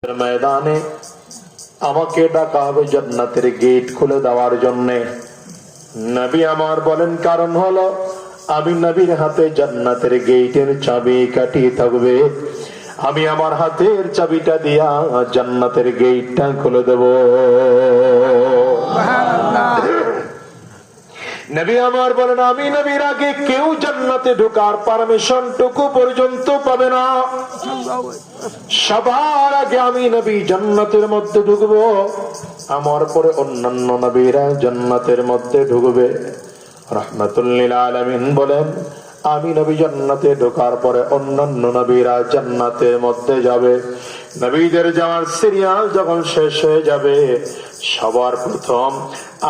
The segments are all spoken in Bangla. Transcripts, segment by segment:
ময়দানে আমাকে ডাকা হবে জান্নাতের গেট খুলে দেওয়ার জন্য। নবী আমার বলেন কারণ হলো আমি নবীর হাতে জান্নাতের গেটের চাবি কাঠি থাকবে, আমি আমার হাতের চাবিটা দিয়া জান্নাতের গেটটা খুলে দেব। নবী আমার বলেন আমি নবীর আগে কেউ জান্নাতে ঢোকার পারমিশন টুকু পর্যন্ত পাবে না, সবার আগে আমি নবী জান্নাতের মধ্যে ঢুকবো, আমার পরে অন্যান্য নবীরা জান্নাতের মধ্যে ঢুকবে। রাহমাতুল লিল আলামিন বলেন আমি নবী জান্নাতে ঢোকার পরে অন্যান্য নবীরা জান্নাতের মধ্যে যাবে। নবীদের যাওয়ার সিরিয়াল যখন শেষ হয়ে যাবে, সবার প্রথম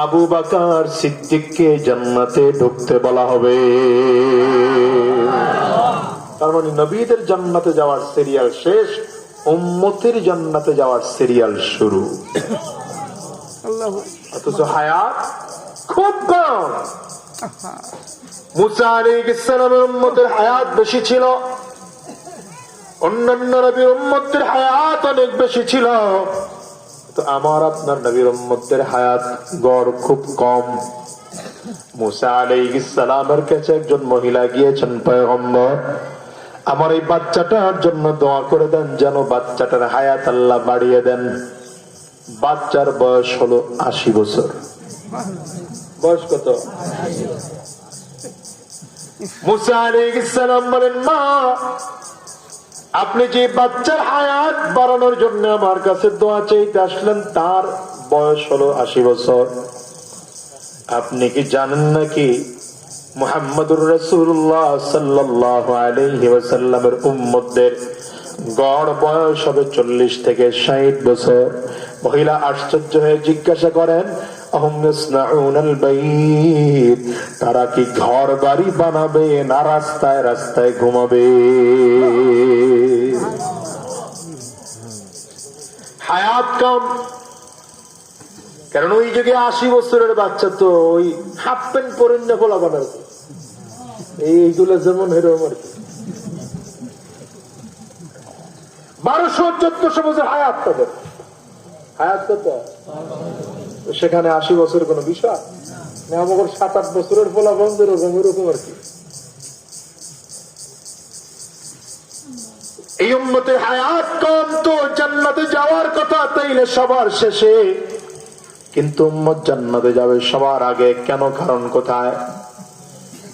আবু বকর সিদ্দিককে জান্নাতে ঢুকতে বলা হবে। তার মানে নবীদের জান্নাতে যাওয়ার সিরিয়াল শেষ, উম্মতের জান্নাতে যাওয়ার সিরিয়াল শুরু। অথচ হায়াত খুব কম। মুসা আলাইহিস সালামের উম্মতের হায়াত বেশি ছিল, অন্যান্য নবীর উম্মতের হায়াত অনেক বেশি ছিল, তো আমার আপনার নবীর উম্মতের হায়াত গড় খুব কম। মুসা আলাইহিস সালামের কাছে একজন মহিলা গিয়েছেন, পয়গম্বর আমার এই বাচ্চাটার জন্য দোয়া করে দেন যেন বাচ্চাটার হায়াত আল্লাহ বাড়িয়ে দেন। বাচ্চার বয়স হলো 80 বছর। বয়স কত? মুসা আলাইহিস সালাম বলেন মা আপনি যে বাচ্চার হায়াত বাড়ানোর জন্য আমার কাছে দোয়া চাইতে আসলেন তার বয়স হলো 80 বছর। আপনি কি জানেন নাকি মুহাম্মদুর রাসূলুল্লাহ সাল্লাল্লাহু আলাইহি ওয়াসাল্লামের উম্মতদের গড় বয়স হবে 40 থেকে 60 বছর। মহিলা আশ্চর্য হয়ে জিজ্ঞাসা করেন তারা কি ঘর বাড়ি বানাবে না রাস্তায় রাস্তায় ঘুমাবে? হায়াত কম, কারণ ওই যুগে 80 বছরের বাচ্চা তো ওই হাফ প্যান্ট পরেন না বলা বানার এইগুলো যেমন এরকম আর কি 1200-1400 বছর হায়াত তাদের। হায়াত কত? সেখানে 80 বছর কোন বিষয় না, আমাদের 7-8 বছরের পোলা বন্ধ এরকম এরকম আর কি। এই উম্মতের হায়াত কম, তো জান্নাতে যাওয়ার কথা তাইলে সবার শেষে, কিন্তু উম্মত জান্নাতে যাবে সবার আগে কেন? কারণ কোথায়?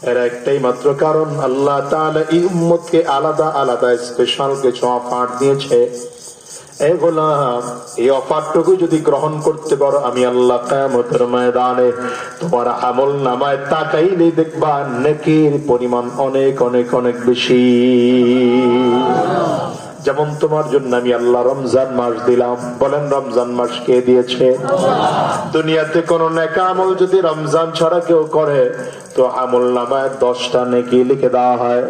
এর একটাই মাত্র কারণ, আল্লাহ তাআলা এই উম্মতকে আলাদা আলাদা স্পেশাল কিছু অফার দিয়েছে। এই গোলাম এই অফারটুকু যদি গ্রহণ করতে পারো, আমি আল্লাহ কিয়ামতের ময়দানে তোমার আমল নামায় তাকাইলে দেখবা নেকির পরিমাণ অনেক অনেক অনেক বেশি। যেমন তোমার জন্য আমি আল্লাহ রমজান মাস দিলাম, বলেন রমজান মাস কে দিয়েছে? দুনিয়াতে কোন নেক আমল যদি রমজান ছাড়া কেউ করে তো আমল নামায় 10টা নেকি লিখে দেওয়া হয়।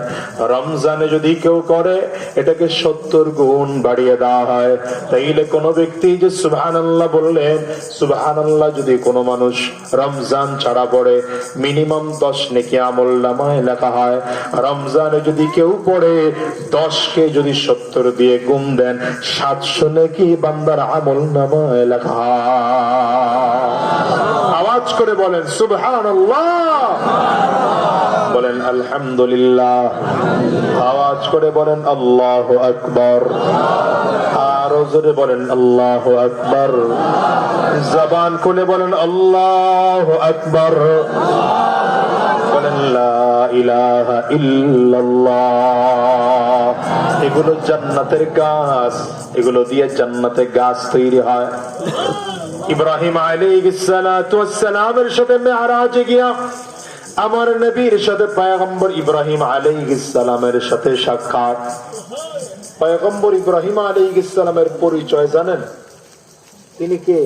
রমজানে যদি কেউ করে এটাকে 70 গুণ বাড়িয়ে দেওয়া হয়। তাইলে কোন ব্যক্তি যে সুবহানাল্লাহ বললেন, সুবহানাল্লাহ যদি কোনো মানুষ রমজান ছাড়া পড়ে মিনিমাম 10 নেকি আমল নামায় লেখা হয়। রমজানে যদি কেউ পড়ে 10কে যদি 70 দিয়ে গুণ দেন 700 নেকি বান্দার আমল নামায় লেখা হয়। আওয়াজ করে বলেন সুবহানাল্লাহ, বলেন আলহামদুলিল্লাহ, আওয়াজ করে বলেন আল্লাহু আকবার, আরো জোরে বলেন আল্লাহু আকবার, জবান খুলে বলেন আল্লাহু আকবার, বলেন লা ইলাহা ইল্লাল্লাহ। এগুলো জান্নাতের গাছ, এগুলো দিয়ে জান্নাতে গাছ তৈরি হয়। ইব্রাহিম আলাইহিস সালাতু ওয়াস সালামের সাথে মেরাজে গিয়া আমার নবীর সাথে পয়গম্বর ইব্রাহিম আলাইহিস সালামের সাথে সাক্ষাৎ। পয়গম্বর ইব্রাহিম আলাইহিস সালামের পরিচয় জানেন? তিনি কে?